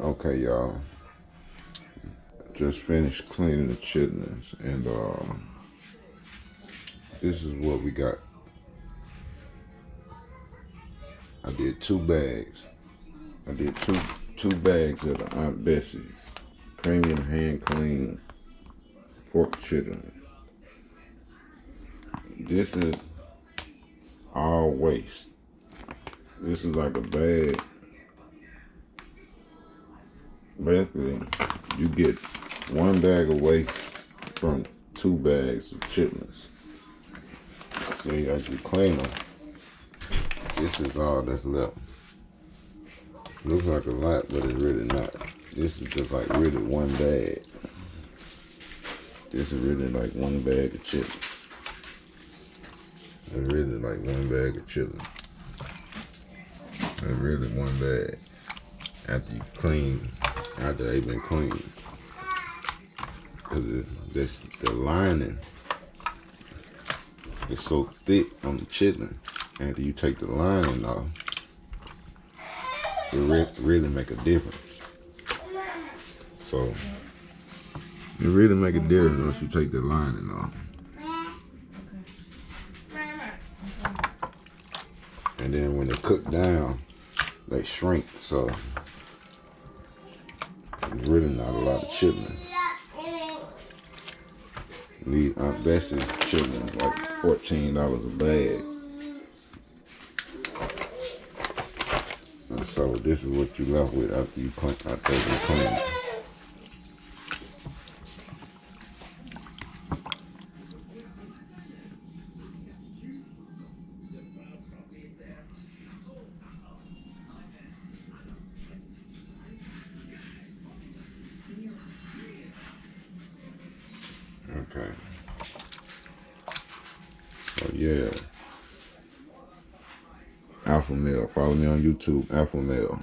Okay, y'all. Just finished cleaning the chitlins, and this is what we got. I did 2 bags. I did two bags of the Aunt Bessie's premium hand clean pork chitlins. This is all waste. This is like a bag. Basically, you get 1 bag of waste from 2 bags of chitlins. See, as you clean them, this is all that's left. Looks like a lot, but it's really not. This is just like really 1 bag. This is really like 1 bag of chitlins. It's really like 1 bag of chitlins. It's really 1 bag. After you clean, after they've been cleaned. Because the lining is so thick on the chitlin. After you take the lining off, it really make a difference. So, it really make a difference once you take the lining off. And then when they cook down, they shrink, so it's really not a lot of chitlin. These Aunt Bessie's chitlins like $14 a bag. And so this is what you left with after you clean. Okay. So yeah. Alpha Male. Follow me on YouTube, Alpha Male.